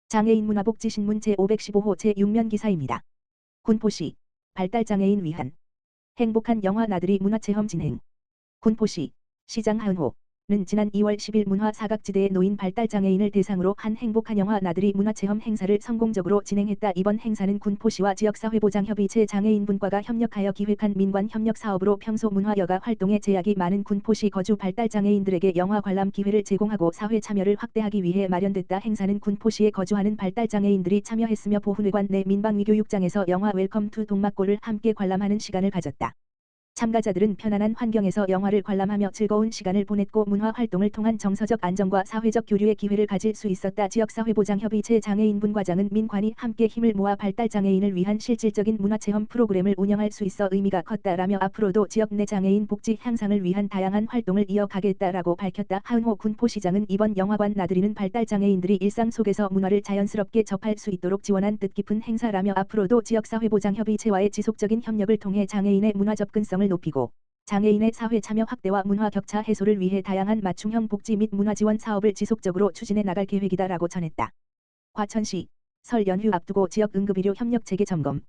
장애인 문화복지신문 제515호 제6면 기사입니다. 군포시 발달장애인 위한 행복한 영화 나들이 문화체험 진행. 군포시 시장 하은호는 지난 2월 10일 문화 사각지대에 놓인 발달장애인을 대상으로 한 행복한 영화 나들이 문화체험 행사를 성공적으로 진행했다. 이번 행사는 군포시와 지역사회보장협의체 장애인분과가 협력하여 기획한 민관협력 사업으로 평소 문화 여가 활동에 제약이 많은 군포시 거주 발달장애인들에게 영화 관람 기회를 제공하고 사회 참여를 확대하기 위해 마련됐다. 행사는 군포시에 거주하는 발달장애인들이 참여했으며 보훈회관 내 민방위교육장에서 영화 웰컴 투 동막골을 함께 관람하는 시간을 가졌다. 참가자들은 편안한 환경에서 영화를 관람하며 즐거운 시간을 보냈고 문화 활동을 통한 정서적 안정과 사회적 교류의 기회를 가질 수 있었다. 지역사회보장협의체 장애인분과장은 민관이 함께 힘을 모아 발달장애인을 위한 실질적인 문화체험 프로그램을 운영할 수 있어 의미가 컸다라며 앞으로도 지역 내 장애인 복지 향상을 위한 다양한 활동을 이어가겠다라고 밝혔다. 하은호 군포시장은 이번 영화관 나들이는 발달장애인들이 일상 속에서 문화를 자연스럽게 접할 수 있도록 지원한 뜻깊은 행사라며 앞으로도 지역사회보장협의체와의 지속적인 협력을 통해 장애인의 문화 접근성을 높이고 장애인의 사회 참여 확대와 문화 격차 해소를 위해 다양한 맞춤형 복지 및 문화 지원 사업을 지속적으로 추진해 나갈 계획이다라고 전했다. 과천시 설 연휴 앞두고 지역 응급의료 협력 체계 점검.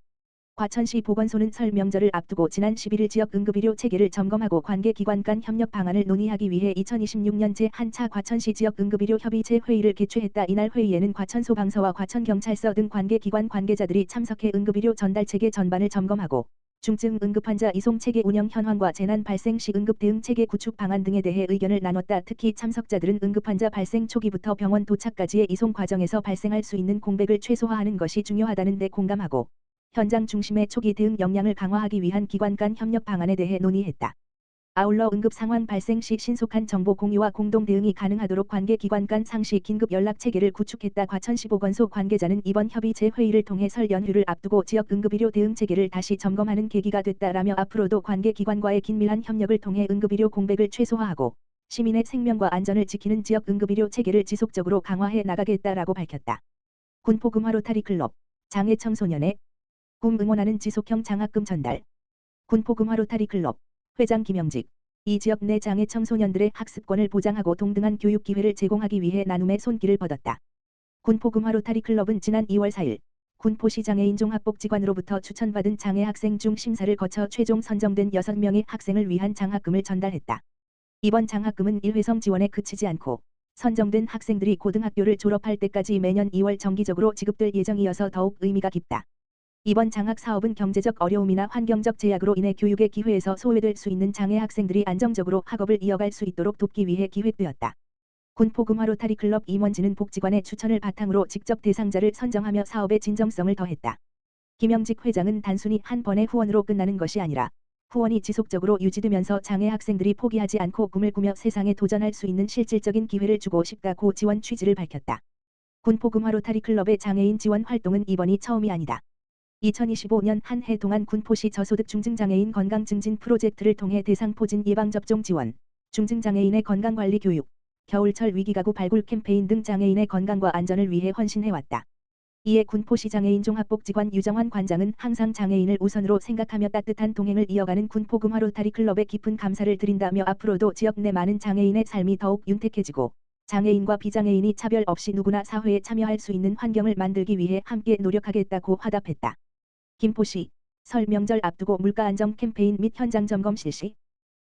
과천시 보건소는 설 명절을 앞두고 지난 11일 지역 응급의료 체계를 점검하고 관계기관 간 협력 방안을 논의하기 위해 2026년 제1차 과천시 지역 응급의료 협의체 회의를 개최했다. 이날 회의에는 과천소방서와 과천경찰서 등 관계기관 관계자들이 참석해 응급의료 전달 체계 전반을 점검하고 중증 응급환자 이송 체계 운영 현황과 재난 발생 시 응급 대응 체계 구축 방안 등에 대해 의견을 나눴다. 특히 참석자들은 응급환자 발생 초기부터 병원 도착까지의 이송 과정에서 발생할 수 있는 공백을 최소화하는 것이 중요하다는 데 공감하고 현장 중심의 초기 대응 역량을 강화하기 위한 기관 간 협력 방안에 대해 논의했다. 아울러 응급 상황 발생 시 신속한 정보 공유와 공동 대응이 가능하도록 관계기관 간 상시 긴급 연락 체계를 구축했다. 과천시 보건소 관계자는 이번 협의체 회의를 통해 설 연휴를 앞두고 지역 응급의료 대응 체계를 다시 점검하는 계기가 됐다라며 앞으로도 관계기관과의 긴밀한 협력을 통해 응급의료 공백을 최소화하고 시민의 생명과 안전을 지키는 지역 응급의료 체계를 지속적으로 강화해 나가겠다라고 밝혔다. 군포금 로타리 클럽 장애 청소년의 꿈 응원하는 지속형 장학금 전달. 군포금 로타리 클럽 회장 김영직 이 지역 내 장애 청소년들의 학습권을 보장하고 동등한 교육 기회를 제공하기 위해 나눔의 손길을 뻗었다. 군포금 로타리 클럽은 지난 2월 4일 군포시 장애인 종합복지관으로부터 추천받은 장애 학생 중 심사를 거쳐 최종 선정된 6명의 학생을 위한 장학금을 전달했다. 이번 장학금은 일회성 지원에 그치지 않고 선정된 학생들이 고등학교를 졸업할 때까지 매년 2월 정기적으로 지급될 예정이어서 더욱 의미가 깊다. 이번 장학 사업은 경제적 어려움이나 환경적 제약으로 인해 교육의 기회에서 소외될 수 있는 장애 학생들이 안정적으로 학업을 이어갈 수 있도록 돕기 위해 기획되었다. 군포금 로타리 클럽 임원진은 복지관의 추천을 바탕으로 직접 대상자를 선정하며 사업의 진정성을 더했다. 김영직 회장은 단순히 한 번의 후원으로 끝나는 것이 아니라 후원이 지속적으로 유지되면서 장애 학생들이 포기하지 않고 꿈을 꾸며 세상에 도전할 수 있는 실질적인 기회를 주고 싶다고 지원 취지를 밝혔다. 군포금 로타리 클럽의 장애인 지원 활동은 이번이 처음이 아니다. 2025년 한 해 동안 군포시 저소득 중증장애인 건강 증진 프로젝트를 통해 대상포진 예방접종 지원, 중증장애인의 건강관리 교육, 겨울철 위기가구 발굴 캠페인 등 장애인의 건강과 안전을 위해 헌신해왔다. 이에 군포시 장애인 종합복지관 유정환 관장은 항상 장애인을 우선으로 생각하며 따뜻한 동행을 이어가는 군포금 로타리 클럽에 깊은 감사를 드린다며 앞으로도 지역 내 많은 장애인의 삶이 더욱 윤택해지고 장애인과 비장애인이 차별 없이 누구나 사회에 참여할 수 있는 환경을 만들기 위해 함께 노력하겠다고 화답했다. 김포시 설 명절 앞두고 물가 안정 캠페인 및 현장 점검 실시.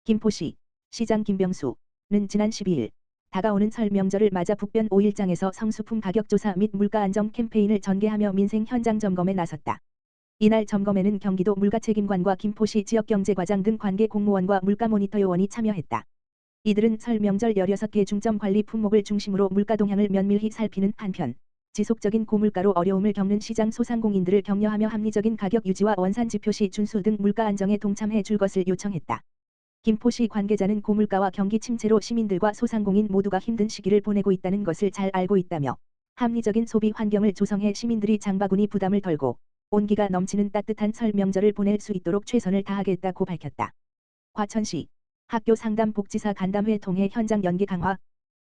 김포시 시장 김병수는 지난 12일 다가오는 설 명절을 맞아 북변 5일장에서 성수품 가격 조사 및 물가 안정 캠페인을 전개하며 민생 현장 점검에 나섰다. 이날 점검에는 경기도 물가책임관과 김포시 지역경제과장 등 관계 공무원과 물가 모니터 요원이 참여했다. 이들은 설 명절 16개 중점 관리 품목을 중심으로 물가 동향을 면밀히 살피는 한편 지속적인 고물가로 어려움을 겪는 시장 소상공인들을 격려하며 합리적인 가격 유지와 원산지표시 준수 등 물가 안정에 동참해 줄 것을 요청했다. 김포시 관계자는 고물가와 경기 침체로 시민들과 소상공인 모두가 힘든 시기를 보내고 있다는 것을 잘 알고 있다며 합리적인 소비 환경을 조성해 시민들이 장바구니 부담을 덜고 온기가 넘치는 따뜻한 설 명절을 보낼 수 있도록 최선을 다하겠다고 밝혔다. 과천시 학교 상담 복지사 간담회 통해 현장 연계 강화.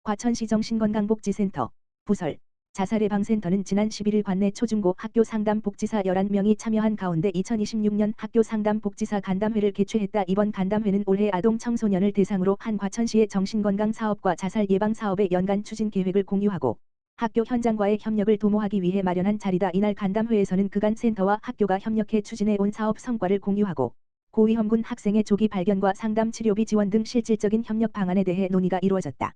과천시 정신건강복지센터 부설 자살예방센터는 지난 11일 관내 초중고 학교 상담복지사 11명이 참여한 가운데 2026년 학교 상담복지사 간담회를 개최했다. 이번 간담회는 올해 아동 청소년을 대상으로 한 과천시의 정신건강 사업과 자살 예방 사업의 연간 추진 계획을 공유하고 학교 현장과의 협력을 도모하기 위해 마련한 자리다. 이날 간담회에서는 그간 센터와 학교가 협력해 추진해 온 사업 성과를 공유하고 고위험군 학생의 조기 발견과 상담 치료비 지원 등 실질적인 협력 방안에 대해 논의가 이루어졌다.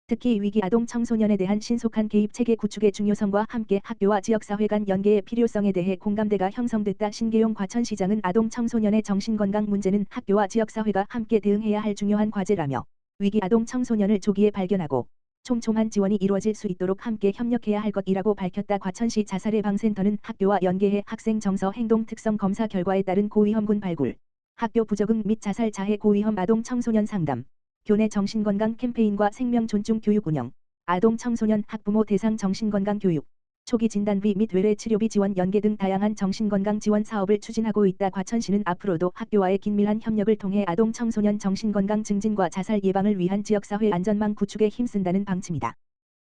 특히 위기 아동 청소년에 대한 신속한 개입 체계 구축의 중요성과 함께 학교와 지역사회 간 연계의 필요성에 대해 공감대가 형성됐다. 신계용 과천시장은 아동 청소년의 정신건강 문제는 학교와 지역사회가 함께 대응해야 할 중요한 과제라며 위기 아동 청소년을 조기에 발견하고 촘촘한 지원이 이루어질 수 있도록 함께 협력해야 할 것이라고 밝혔다. 과천시 자살예방센터는 학교와 연계해 학생 정서 행동 특성 검사 결과에 따른 고위험군 발굴, 학교 부적응 및 자살 자해 고위험 아동 청소년 상담, 교내 정신건강 캠페인과 생명 존중 교육 운영, 아동 청소년 학부모 대상 정신건강 교육, 초기 진단비 및 외래 치료비 지원 연계 등 다양한 정신건강 지원 사업을 추진하고 있다. 과천시는 앞으로도 학교와의 긴밀한 협력을 통해 아동 청소년 정신건강 증진과 자살 예방을 위한 지역사회 안전망 구축에 힘쓴다는 방침이다.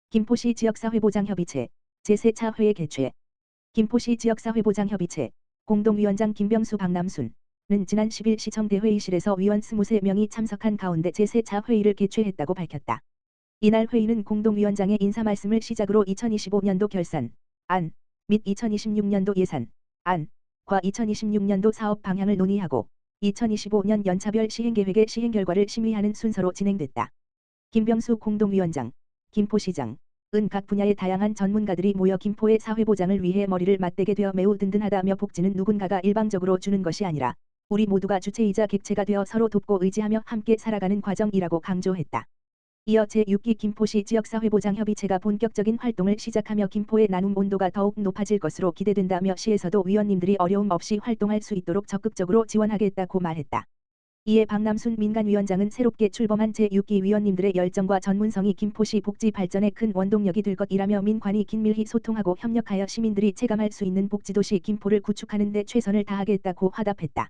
김포시 지역사회보장협의체 제3차 회의 개최. 김포시 지역사회보장협의체 공동위원장 김병수 박남순 는 지난 10일 시청 대회의실에서 위원 23명이 참석한 가운데 제3차 회의를 개최했다고 밝혔다. 이날 회의는 공동위원장의 인사 말씀을 시작으로 2025년도 결산, 안, 및 2026년도 예산, 안과 2026년도 사업 방향을 논의하고 2025년 연차별 시행계획의 시행 결과를 심의하는 순서로 진행됐다. 김병수 공동위원장, 김포시장, 은 각 분야의 다양한 전문가들이 모여 김포의 사회보장을 위해 머리를 맞대게 되어 매우 든든하다며 복지는 누군가가 일방적으로 주는 것이 아니라 우리 모두가 주체이자 객체가 되어 서로 돕고 의지하며 함께 살아가는 과정이라고 강조했다. 이어 제6기 김포시 지역사회보장협의체가 본격적인 활동을 시작하며 김포의 나눔 온도가 더욱 높아질 것으로 기대된다며 시에서도 위원님들이 어려움 없이 활동할 수 있도록 적극적으로 지원하겠다고 말했다. 이에 박남순 민간위원장은 새롭게 출범한 제6기 위원님들의 열정과 전문성이 김포시 복지 발전에 큰 원동력이 될 것이라며 민관이 긴밀히 소통하고 협력하여 시민들이 체감할 수 있는 복지도시 김포를 구축하는 데 최선을 다하겠다고 화답했다.